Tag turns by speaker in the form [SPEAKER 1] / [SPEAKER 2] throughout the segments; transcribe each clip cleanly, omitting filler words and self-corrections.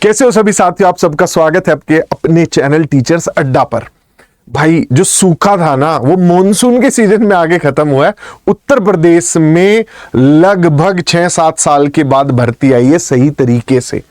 [SPEAKER 1] कैसे हो सभी साथियों, आप सबका स्वागत है आपके अपने चैनल टीचर्स अड्डा पर। भाई जो सूखा था ना वो मानसून के सीजन में आगे खत्म हुआ है। उत्तर प्रदेश में लगभग 6-7 साल के बाद भर्ती आई है सही तरीके से।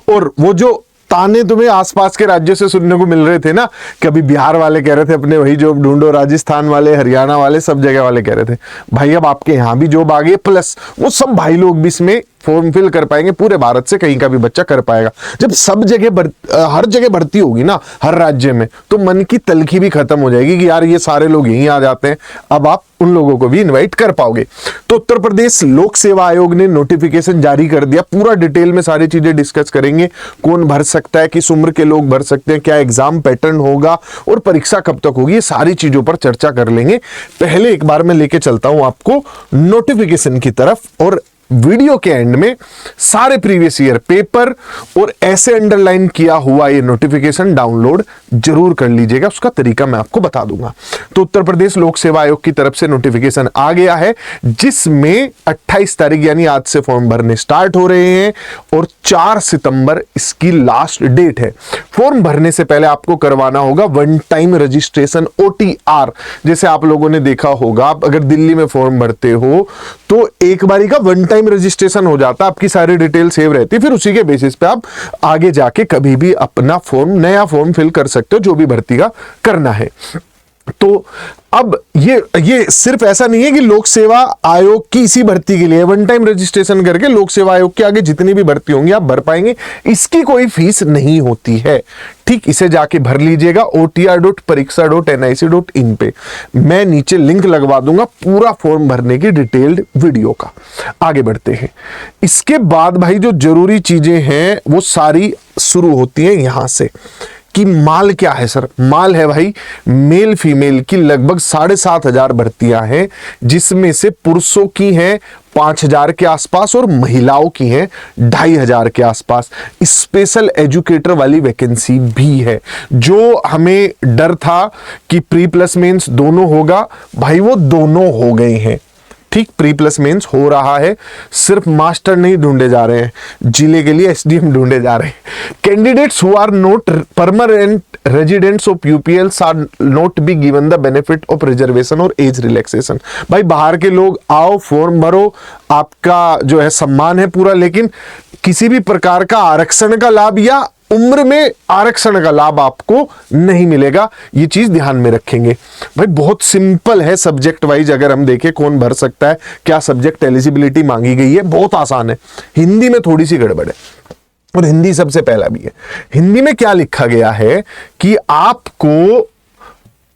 [SPEAKER 1] और वो जो ताने तुम्हें आसपास के राज्यों से सुनने को मिल रहे थे ना, कभी बिहार वाले कह रहे थे अपने वही जॉब ढूंढो, राजस्थान वाले, हरियाणा वाले, सब जगह वाले कह रहे थे भाई अब आपके यहां भी जॉब आ गई, प्लस वो सब भाई लोग भी इसमें फॉर्म फिल कर पाएंगे। पूरे भारत से कहीं का भी बच्चा कर पाएगा। जब सब जगह हर जगह भर्ती होगी ना, हर राज्य में, तो मन की तलखी भी खत्म हो जाएगी कि यार ये सारे लोग यहीं आ जाते हैं, अब आप उन लोगों को भी इनवाइट कर पाओगे। तो उत्तर प्रदेश लोक सेवा आयोग ने नोटिफिकेशन जारी कर दिया। पूरा डिटेल में सारी चीजें डिस्कस करेंगे। कौन भर सकता है, किस उम्र के लोग भर सकते हैं, क्या एग्जाम पैटर्न होगा और परीक्षा कब तक होगी, ये सारी चीजों पर चर्चा कर लेंगे। पहले एक बार मैं लेके चलता हूं आपको नोटिफिकेशन की तरफ, और वीडियो के एंड में सारे प्रीवियस ईयर पेपर और ऐसे अंडरलाइन किया हुआ ये नोटिफिकेशन डाउनलोड जरूर कर लीजिएगा। उसका तरीका मैं आपको बता दूंगा। तो उत्तर प्रदेश लोक सेवा आयोग की तरफ से नोटिफिकेशन आ गया है, जिसमें 28 तारीख यानी आज से फॉर्म भरने स्टार्ट हो रहे हैं और 4 सितंबर इसकी लास्ट डेट है। फॉर्म भरने से पहले आपको करवाना होगा वन टाइम रजिस्ट्रेशन OTR। जैसे आप लोगों ने देखा होगा, आप अगर दिल्ली में फॉर्म भरते हो तो एक बारी का वन टाइम रजिस्ट्रेशन हो जाता, आपकी सारी डिटेल सेव रहती, फिर उसी के बेसिस पे आप आगे जाके कभी भी अपना नया फॉर्म फिल कर सकते हो जो भी भर्ती का करना है। तो अब ये सिर्फ ऐसा नहीं है कि लोक सेवा आयोग की इसी भर्ती के लिए वन टाइम रजिस्ट्रेशन करके लोक सेवा आयोग के आगे जितनी भी भर्ती होंगी आप भर पाएंगे। इसकी कोई फीस नहीं होती है, ठीक। इसे जाके भर लीजिएगा otr.pariksha.nic.in पे। मैं नीचे लिंक लगवा दूंगा पूरा फॉर्म भरने की डिटेल्ड वीडियो का। आगे बढ़ते हैं। इसके बाद भाई जो जरूरी चीजें हैं वो सारी शुरू होती हैं यहां से कि माल क्या है सर। माल है भाई मेल फीमेल की लगभग 7,500 भर्तियां हैं, जिसमें से पुरुषों की हैं 5,000 के आसपास और महिलाओं की हैं 2,500 के आसपास। स्पेशल एजुकेटर वाली वैकेंसी भी है। जो हमें डर था कि प्री प्लस मेंस दोनों होगा, भाई वो दोनों हो गए हैं, ठीक। प्री प्लस मेंस हो रहा है, सिर्फ मास्टर नहीं ढूंढे जा रहे हैं, जिले के लिए SDM ढूंढे जा रहे हैं। Candidates who are not permanent residents of UPL are not be given the benefit of reservation और एज रिलैक्सेशन। भाई बाहर के लोग आओ, फॉर्म भरो, आपका जो है सम्मान है पूरा, लेकिन किसी भी प्रकार का आरक्षण का लाभ या उम्र में आरक्षण का लाभ आपको नहीं मिलेगा। ये चीज ध्यान में रखेंगे। भाई बहुत सिंपल है सब्जेक्ट वाइज। अगर हम देखें कौन भर सकता है, क्या सब्जेक्ट एलिजिबिलिटी मांगी गई है, बहुत आसान है। हिंदी में थोड़ी सी गड़बड़ है और हिंदी सबसे पहला भी है। हिंदी में क्या लिखा गया है कि आपको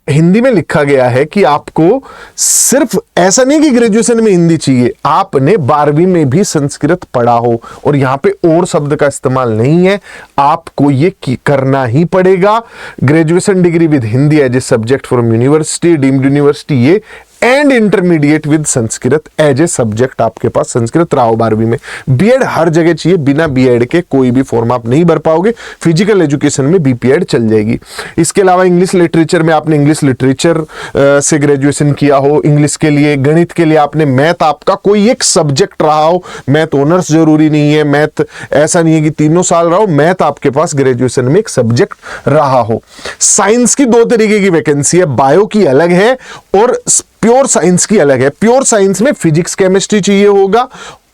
[SPEAKER 1] हिंदी में लिखा गया है कि आपको सिर्फ ऐसा नहीं कि ग्रेजुएशन में हिंदी चाहिए, आपने 12वीं में भी संस्कृत पढ़ा हो। और यहां पे और शब्द का इस्तेमाल नहीं है, आपको ये करना ही पड़ेगा। Graduation degree with Hindi as a subject from university, deemed university, ये and intermediate with Sanskrit as a subject आपके पास संस्कृत रहा हो 12वीं में। बीएड हर जगह चाहिए, बिना बीएड के कोई भी फॉर्म आप नहीं भर पाओगे। फिजिकल एजुकेशन में बीपीएड चल जाएगी। इसके अलावा इंग्लिश लिटरेचर में आपने इंग्लिश लिटरेचर से ग्रेजुएशन किया हो, इंग्लिश के लिए, गणित के लिए आपने मैथ, आपका कोई एक सब्जेक्ट रहा हो। मैथ ऑनर्स जरूरी नहीं है, मैथ ऐसा नहीं है कि 3 साल रहा हो, मैथ आपके पास ग्रेजुएशन में एक सब्जेक्ट रहा हो। साइंस की 2 तरीके की वैकेंसी है, बायो की अलग है और प्योर साइंस की अलग है। प्योर साइंस में फिजिक्स केमिस्ट्री चाहिए होगा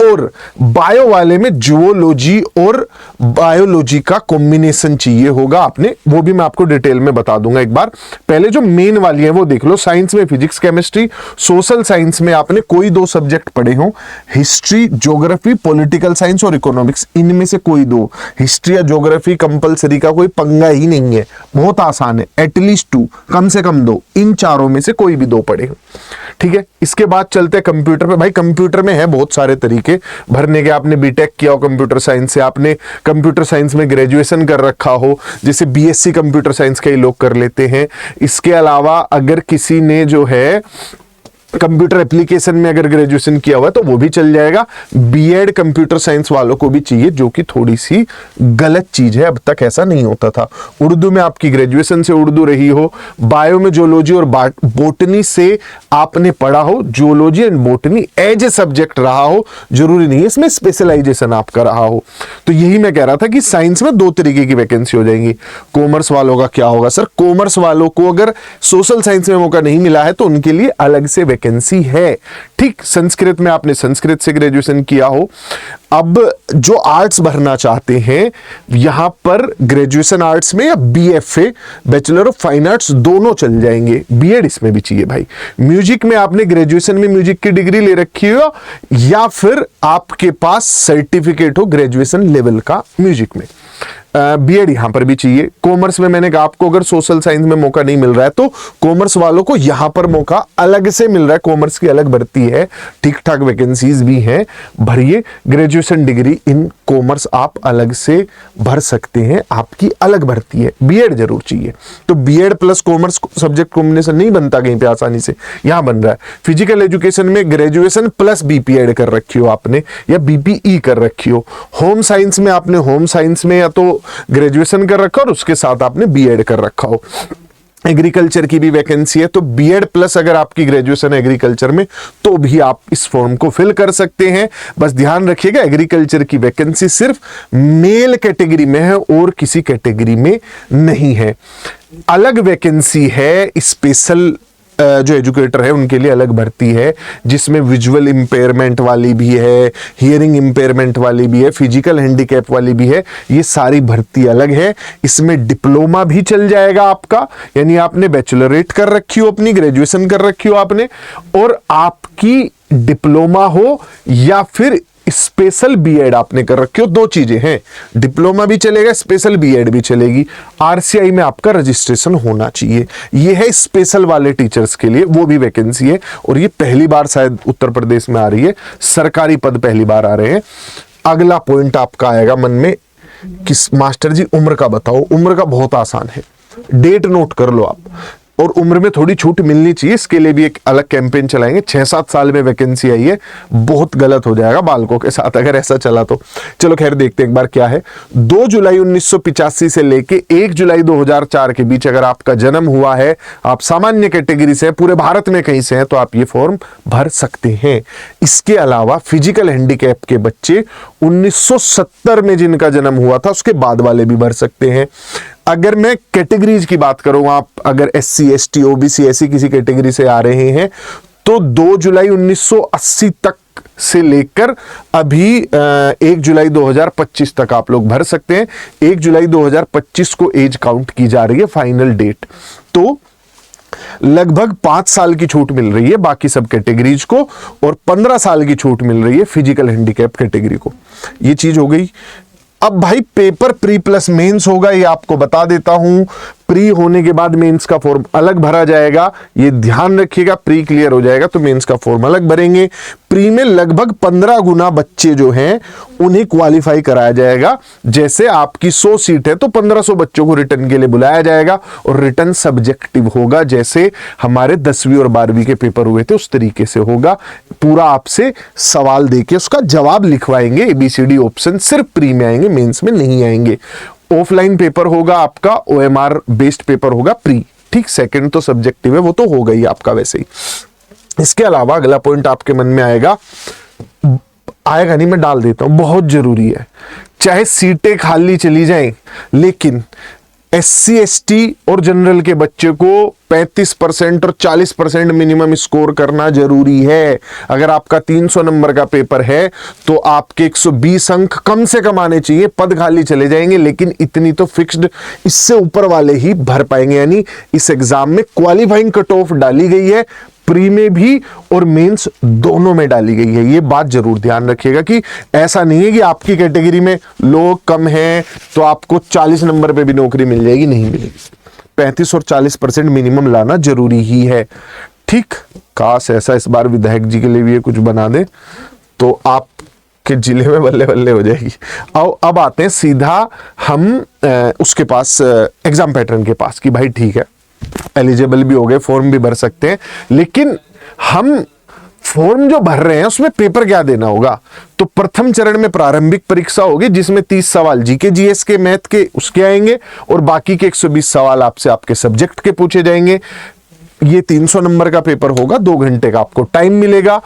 [SPEAKER 1] और बायो वाले में जूलॉजी और बायोलॉजी का कॉम्बिनेशन चाहिए होगा आपने, वो भी मैं आपको डिटेल में बता दूंगा एक बार। पहले जो मेन वाली है वो देख लो। साइंस में फिजिक्स केमिस्ट्री, सोशल साइंस में आपने कोई 2 सब्जेक्ट पढ़े हो, हिस्ट्री, ज्योग्राफी, पॉलिटिकल साइंस और इकोनॉमिक्स, इनमें से कोई 2। हिस्ट्री या ज्योग्राफी कंपलसरी का कोई पंगा ही नहीं है, बहुत आसान है। एटलीस्ट 2, कम से कम 2, इन चारों में से कोई भी 2 पढ़े हो, ठीक है। इसके बाद चलते हैं कंप्यूटर पे। भाई कंप्यूटर में है बहुत सारे तरीके भरने के। आपने बीटेक किया हो कंप्यूटर साइंस से, आपने कंप्यूटर साइंस में ग्रेजुएशन कर रखा हो, जैसे BSc कंप्यूटर साइंस कई लोग कर लेते हैं। इसके अलावा अगर किसी ने जो है कंप्यूटर एप्लीकेशन में अगर ग्रेजुएशन किया हुआ है तो वो भी चल जाएगा। बीएड कंप्यूटर साइंस वालों को भी चाहिए, जो कि थोड़ी सी गलत चीज है, अब तक ऐसा नहीं होता था। उर्दू में आपकी ग्रेजुएशन से उर्दू रही हो, बायो में जोलॉजी और बोटनी से आपने पढ़ा हो, zoology and botany as a subject रहा हो, जरूरी नहीं है इसमें स्पेशलाइजेशन आपका रहा हो। तो यही मैं कह रहा था कि साइंस में दो तरीके की वैकेंसी हो जाएंगी। कॉमर्स वालों का क्या होगा सर? कॉमर्स वालों को अगर सोशल साइंस में मौका नहीं मिला है तो उनके लिए अलग से वैकेंसी है। ठीक, संस्कृत में आपने संस्कृत से ग्रेजुएशन किया हो। अब जो आर्ट्स भरना चाहते हैं, यहां पर ग्रेजुएशन आर्ट्स में या BFA bachelor of fine arts दोनों चल जाएंगे, बीएड इसमें भी चाहिए भाई। म्यूजिक में आपने ग्रेजुएशन में म्यूजिक की डिग्री ले रखी हो या फिर आपके पास सर्टिफिकेट हो ग्रेजुएशन लेवल का म्यूजिक में, बीएड यहां पर भी चाहिए। कॉमर्स में मैंने कहा आपको अगर सोशल साइंस में मौका नहीं मिल रहा है तो कॉमर्स वालों को यहां पर मौका अलग से मिल रहा है, कॉमर्स की अलग भर्ती है, ठीक ठाक वैकेंसीज भी हैं, भरिए। ग्रेजुएशन डिग्री इन कॉमर्स आप अलग से भर सकते हैं, आपकी अलग भर्ती है। बीएड जरूर चाहिए, तो BEd plus commerce subject combination नहीं बनता कहीं पे आसानी से, यहां बन रहा है। फिजिकल एजुकेशन में ग्रेजुएशन प्लस बीपीएड कर रखी हो आपने या बीपीई कर रखी हो। होम साइंस में आपने होम साइंस में या तो ग्रेजुएशन कर रखा और उसके साथ आपने बीएड कर रखा हो। एग्रीकल्चर की भी वैकेंसी है, तो बीएड प्लस अगर आपकी ग्रेजुएशन है एग्रीकल्चर में तो भी आप इस फॉर्म को फिल कर सकते हैं। बस ध्यान रखिएगा एग्रीकल्चर की वैकेंसी सिर्फ मेल कैटेगरी में है और किसी कैटेगरी में नहीं है। अलग वैकेंसी है स्पेशल जो एजुकेटर है उनके लिए अलग भर्ती है, जिसमें विजुअल इंपेयरमेंट वाली भी है, हियरिंग इंपेयरमेंट वाली भी है, फिजिकल हैंडीकैप वाली भी है। ये सारी भर्ती अलग है। इसमें डिप्लोमा भी चल जाएगा आपका, यानी आपने बैचलरेट कर रखी हो, अपनी ग्रेजुएशन कर रखी हो आपने, और आपकी डिप्लोमा हो या फिर स्पेशल बीएड आपने कर रखी हो, दो चीजें हैं। डिप्लोमा भी चलेगा, स्पेशल बीएड भी चलेगी। आरसीआई में आपका रजिस्ट्रेशन होना चाहिए। ये है स्पेशल वाले टीचर्स के लिए, वो भी वैकेंसी है और ये पहली बार शायद उत्तर प्रदेश में आ रही है, सरकारी पद पहली बार आ रहे हैं। अगला पॉइंट आपका आएगा मन में कि मास्टर जी उम्र का बताओ। उम्र का बहुत आसान है, डेट नोट कर लो आप, और उम्र में थोड़ी छूट मिलनी चाहिए, इसके लिए भी एक अलग कैंपेन चलाएंगे। 6-7 साल में वैकेंसी आई है, बहुत गलत हो जाएगा बालकों के साथ अगर ऐसा चला तो। चलो खैर देखते हैं एक बार क्या है। 2 जुलाई 1985 से लेके 1 जुलाई 2004 के बीच अगर आपका जन्म हुआ है, आप सामान्य कैटेगरी से हैं, पूरे भारत में कहीं से हैं, तो आप ये फॉर्म भर सकते हैं। इसके अलावा फिजिकल हैंडीकैप के बच्चे 1970 में जिनका जन्म हुआ था उसके बाद वाले भी भर सकते हैं। अगर मैं कैटेगरीज की बात करूं, आप अगर SC ST OBC ऐसी किसी कैटेगरी से आ रहे हैं तो 2 जुलाई 1980 तक से लेकर अभी 1 जुलाई 2025 तक आप लोग भर सकते हैं। 1 जुलाई 2025 को एज काउंट की जा रही है, फाइनल डेट। तो लगभग 5 साल की छूट मिल रही है बाकी सब कैटेगरीज को, और 15 साल की छूट मिल रही है फिजिकल हैंडीकैप कैटेगरी को। ये चीज हो गई। अब भाई पेपर प्री प्लस मेंस होगा, ये आपको बता देता हूं। प्री होने के बाद मेंस का फॉर्म अलग भरा जाएगा, ये ध्यान रखिएगा। प्री क्लियर हो जाएगा तो मेंस का फॉर्म अलग भरेंगे। प्री में लगभग 15 गुना बच्चे जो हैं उन्हें क्वालिफाई कराया जाएगा। जैसे आपकी 100 सीट है तो 1500 बच्चों को रिटर्न के लिए बुलाया जाएगा, और रिटर्न सब्जेक्टिव होगा, जैसे हमारे 10वीं और 12वीं के पेपर हुए थे उस तरीके से होगा। पूरा आपसे सवाल देके उसका जवाब लिखवाएंगे, ABCD ऑप्शन सिर्फ प्री में आएंगे, मेंस में नहीं आएंगे। ऑफलाइन पेपर होगा आपका, OMR बेस्ड पेपर होगा प्री। ठीक, सेकंड तो सब्जेक्टिव है, वो तो होगा ही आपका वैसे ही। इसके अलावा अगला पॉइंट आपके मन में आएगा नहीं, मैं डाल देता हूं, बहुत जरूरी है। चाहे सीटें खाली चली जाएं, लेकिन SC ST और जनरल के बच्चे को 35% और 40% मिनिमम स्कोर करना जरूरी है। अगर आपका 300 नंबर का पेपर है तो आपके 120 अंक कम से कम आने चाहिए। पद खाली चले जाएंगे लेकिन इतनी तो फिक्स्ड, इससे ऊपर वाले ही भर पाएंगे। यानी इस एग्जाम में क्वालिफाइंग कट ऑफ डाली गई है, प्री में भी और मेंस दोनों में डाली गई है। ये बात जरूर ध्यान रखिएगा कि ऐसा नहीं है कि आपकी कैटेगरी में लोग कम हैं तो आपको 40 नंबर पे भी नौकरी मिल जाएगी, नहीं मिलेगी। 35 और 40% मिनिमम लाना जरूरी ही है। ठीक, काश ऐसा इस बार विधायक जी के लिए भी ये कुछ बना दे तो आपके जिले में बल्ले बल्ले हो जाएगी। अब आते हैं सीधा हम उसके पास, एग्जाम पैटर्न के पास, कि भाई ठीक है एलिजिबल भी हो गए, फॉर्म भी भर सकते हैं, लेकिन हम फॉर्म जो भर रहे हैं उसमें पेपर क्या देना होगा। तो प्रथम चरण में प्रारंभिक परीक्षा होगी जिसमें 30 सवाल जीके जीएस के मैथ के उसके आएंगे और बाकी के 120 सवाल आपसे आपके सब्जेक्ट के पूछे जाएंगे। ये 300 नंबर का पेपर होगा, 2 घंटे का आपको टाइम मिलेगा।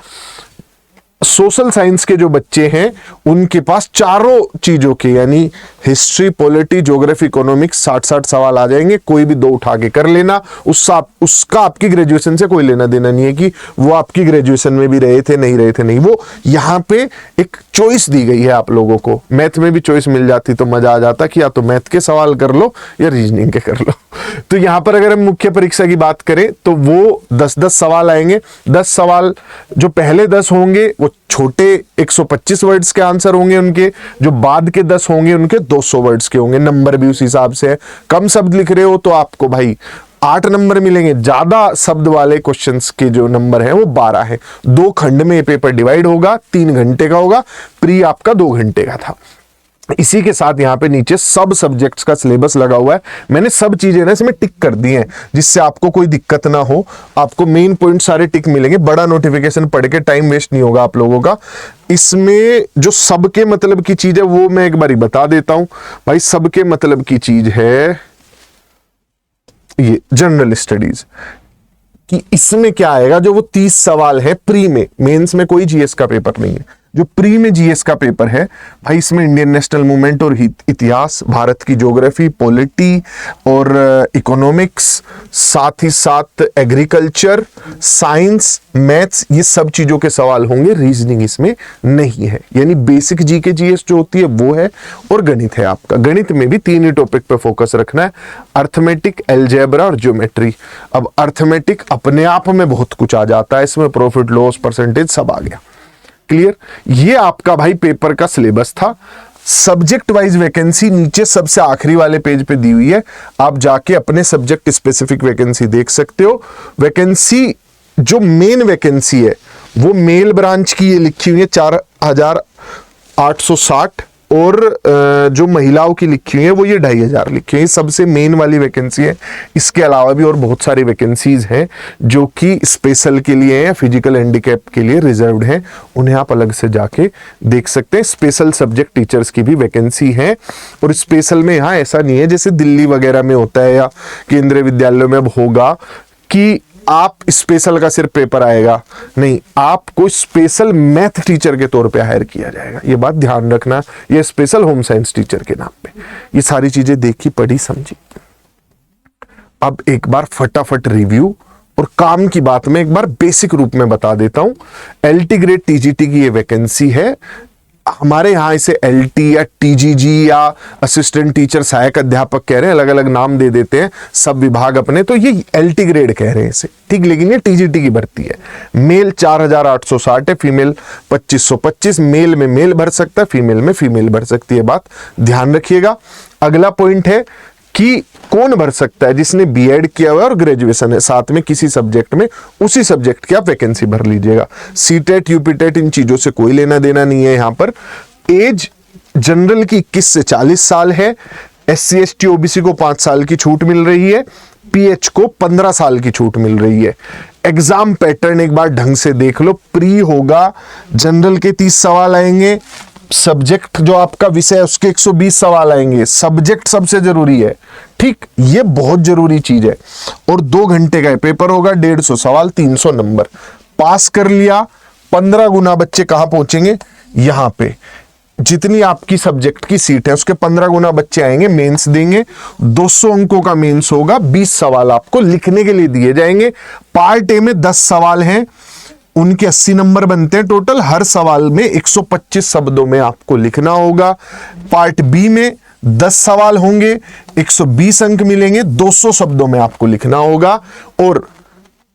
[SPEAKER 1] सोशल साइंस के जो बच्चे हैं उनके पास चारों चीजों के यानी हिस्ट्री, पॉलिटी, ज्योग्राफी, इकोनॉमिक्स 60-60 सवाल आ जाएंगे। कोई भी 2 उठा के कर लेना, उसका आपकी ग्रेजुएशन से कोई लेना देना नहीं है कि वो आपकी ग्रेजुएशन में भी रहे थे नहीं रहे थे, नहीं। वो यहाँ पे एक चॉइस दी गई है आप लोगों को। मैथ में भी चॉइस मिल जाती तो मजा आ जाता कि या तो मैथ के सवाल कर लो या रीजनिंग के कर लो। तो यहाँ पर अगर हम मुख्य परीक्षा की बात करें तो वो 10-10 सवाल आएंगे। 10 सवाल जो पहले 10 होंगे वो छोटे 125 वर्ड्स के आंसर होंगे उनके, जो बाद के 10 होंगे उनके 200 वर्ड्स के होंगे। नंबर भी उस हिसाब से है। कम शब्द लिख रहे हो तो आपको भाई 8 नंबर मिलेंगे। ज्यादा शब्द वाले क्वेश्चंस के जो नंबर है वो 12 है। 2 खंड में ये पेपर डिवाइड होगा, 3 घंटे का होगा। प्री आपका 2 घंटे का था। इसी के साथ यहाँ पे नीचे सब सब्जेक्ट्स का सिलेबस लगा हुआ है। मैंने सब चीजें ना इसमें टिक कर दी हैं जिससे आपको कोई दिक्कत ना हो। आपको मेन पॉइंट सारे टिक मिलेंगे। बड़ा नोटिफिकेशन पढ़ के टाइम वेस्ट नहीं होगा आप लोगों का। इसमें जो सबके मतलब की चीज है वो मैं एक बार बता देता हूं भाई। सबके मतलब की चीज है ये जनरल स्टडीज कि इसमें क्या आएगा। जो वो 30 सवाल है प्री में, मेंस में कोई जीएस का पेपर नहीं है। जो प्री में जीएस का पेपर है भाई, इसमें इंडियन नेशनल मूवमेंट और इतिहास, भारत की ज्योग्राफी, पॉलिटी और इकोनॉमिक्स, साथ ही साथ एग्रीकल्चर, साइंस, मैथ्स, ये सब चीजों के सवाल होंगे। रीजनिंग इसमें नहीं है। यानी बेसिक जीके जीएस जो होती है वो है और गणित है आपका। गणित में भी 3 ही टॉपिक पे फोकस रखना है, अर्थमेटिक, अलजेब्रा और ज्योमेट्री। अब अर्थमेटिक अपने आप में बहुत कुछ आ जाता है इसमें, प्रॉफिट लॉस परसेंटेज सब आ गया। क्लियर। ये आपका भाई पेपर का सिलेबस था। सब्जेक्ट वाइज वैकेंसी नीचे सबसे आखिरी वाले पेज पे दी हुई है। आप जाके अपने सब्जेक्ट स्पेसिफिक वैकेंसी देख सकते हो। वैकेंसी जो मेन वैकेंसी है वो मेल ब्रांच की ये लिखी हुई है 4860 और जो महिलाओं की लिखी हुई है वो ये 2500 लिखी हुई है। सबसे मेन वाली वैकेंसी है। इसके अलावा भी और बहुत सारी वैकेंसीज हैं जो कि स्पेशल के लिए या फिजिकल हैंडीकैप के लिए रिजर्व्ड हैं। उन्हें आप अलग से जाके देख सकते हैं। स्पेशल सब्जेक्ट टीचर्स की भी वैकेंसी है। और स्पेशल में यहाँ ऐसा नहीं है जैसे दिल्ली वगैरह में होता है या केंद्रीय विद्यालयों में अब होगा कि आप स्पेशल का सिर्फ पेपर आएगा। नहीं, आपको स्पेशल मैथ टीचर के तौर पे हायर किया जाएगा। ये बात ध्यान रखना। ये स्पेशल होम साइंस टीचर के नाम पे। ये सारी चीजें देखी, पढ़ी, समझी। अब एक बार फटाफट रिव्यू और काम की बात में एक बार बेसिक रूप में बता देता हूं। एलटी ग्रेड टीजीटी की ये वैकेंसी है। हमारे यहाँ इसे एलटी या टीजीजी या असिस्टेंट टीचर, सहायक अध्यापक कह रहे हैं, अलग अलग नाम दे देते हैं सब विभाग अपने। तो ये एलटी ग्रेड कह रहे हैं इसे, ठीक। लेकिन ये टीजीटी की भर्ती है। मेल 4860 है, फीमेल 2525। मेल में मेल भर सकता है, फीमेल में फीमेल भर सकती है। बात ध्यान रखिएगा। अगला पॉइंट है कि कौन भर सकता है? जिसने बीएड किया हुआ है और ग्रेजुएशन है साथ में किसी सब्जेक्ट में, उसी सब्जेक्ट की आप वैकेंसी भर लीजिएगा। सीटेट, यूपीटेट इन चीजों से कोई लेना देना नहीं है। यहां पर एज जनरल की 21 से 40 साल है। SC ST OBC को 5 साल की छूट मिल रही है। PH को 15 साल की छूट मिल रही है। एग्जाम पैटर्न एक बार ढंग से देख लो। प्री होगा, जनरल के 30 सवाल आएंगे। सब्जेक्ट जो आपका विषय है उसके 120 सवाल आएंगे। सब्जेक्ट सबसे जरूरी है, ठीक। ये बहुत जरूरी चीज है। और 2 घंटे का पेपर होगा, 150 सवाल, 300 नंबर। पास कर लिया, 15 गुना बच्चे कहां पहुंचेंगे? यहां पे जितनी आपकी सब्जेक्ट की सीट है उसके 15 गुना बच्चे आएंगे, मेंस देंगे। 200 अंकों का मेंस होगा। 20 सवाल आपको लिखने के लिए दिए जाएंगे। पार्ट ए में 10 सवाल हैं, उनके 80 नंबर बनते हैं टोटल। हर सवाल में 125 शब्दों में आपको लिखना होगा। पार्ट बी में 10 सवाल होंगे, 120 अंक मिलेंगे, 200 शब्दों में आपको लिखना होगा। और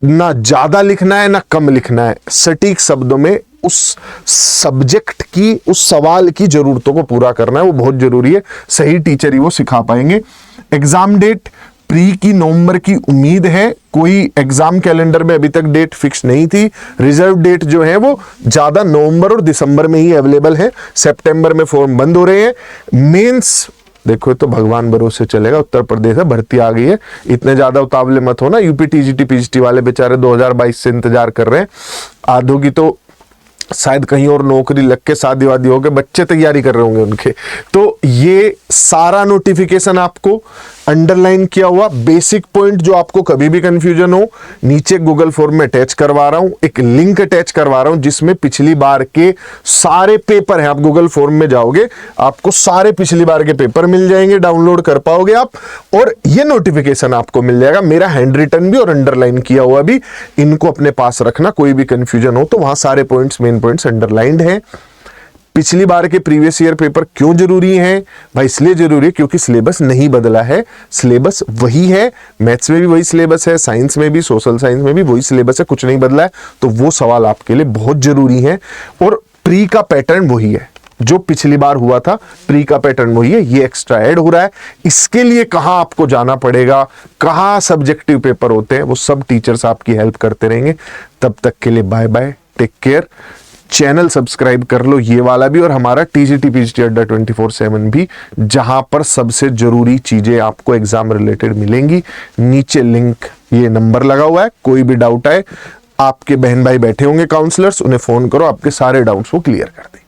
[SPEAKER 1] ना ज्यादा लिखना है ना कम लिखना है, सटीक शब्दों में उस सब्जेक्ट की, उस सवाल की जरूरतों को पूरा करना है। वो बहुत जरूरी है। सही टीचर ही वो सिखा पाएंगे। एग्जाम डेट प्री की नवंबर की उम्मीद है। कोई एग्जाम कैलेंडर में अभी तक डेट फिक्स नहीं थी। रिजर्व डेट जो है वो ज्यादा नवंबर और दिसंबर में ही अवेलेबल है। सितंबर में फॉर्म बंद हो रहे हैं। मेंस देखो ये तो भगवान भरोसे चलेगा, उत्तर प्रदेश है, भर्ती आ गई है, इतने ज्यादा उतावले मत हो ना। यूपी टीजीटी पीजीटी वाले बेचारे 2022 से इंतजार कर रहे हैं, आधों की तो शायद कहीं और नौकरी लग के शादी वादी हो गए, बच्चे तैयारी कर रहे होंगे उनके। तो ये सारा नोटिफिकेशन आपको अंडरलाइन किया हुआ बेसिक पॉइंट जो आपको कभी भी कंफ्यूजन हो, नीचे गूगल फॉर्म में अटैच करवा रहा हूं, एक लिंक अटैच करवा रहा हूं जिसमें पिछली बार के सारे पेपर हैं। आप गूगल फॉर्म में जाओगे, आपको सारे पिछली बार के पेपर मिल जाएंगे, डाउनलोड कर पाओगे आप, और ये नोटिफिकेशन आपको मिल जाएगा, मेरा हैंड रिटन भी और अंडरलाइन किया हुआ भी। इनको अपने पास रखना, कोई भी कंफ्यूजन हो तो वहां सारे पॉइंट्स, मेन पॉइंट्स अंडरलाइंड हैं। पिछली बार के प्रीवियस ईयर पेपर क्यों जरूरी हैं भाई? इसलिए जरूरी है क्योंकि सिलेबस नहीं बदला है, सिलेबस वही है, मैथ्स में भी वही सिलेबस है, साइंस में भी, सोशल साइंस में भी वही सिलेबस है, कुछ नहीं बदला है। तो वो सवाल आपके लिए बहुत जरूरी है, और प्री का पैटर्न वही है जो पिछली बार हुआ था, प्री का पैटर्न वही है, ये एक्स्ट्रा ऐड हो रहा है। इसके लिए कहां आपको जाना पड़ेगा, कहां सब्जेक्टिव पेपर होते हैं, वो सब टीचर्स आपकी हेल्प करते रहेंगे। तब तक के लिए bye bye, take care. Channel subscribe कर लो, ये वाला भी, और हमारा टीजीटी पीजीटी अड्डा 24/7 भी, जहां पर सबसे जरूरी चीजें आपको एग्जाम रिलेटेड मिलेंगी। नीचे लिंक, ये नंबर लगा हुआ है, कोई भी डाउट आए, आपके बहन भाई बैठे होंगे काउंसलर्स, उन्हें फोन करो, आपके सारे डाउट्स वो क्लियर कर देंगे।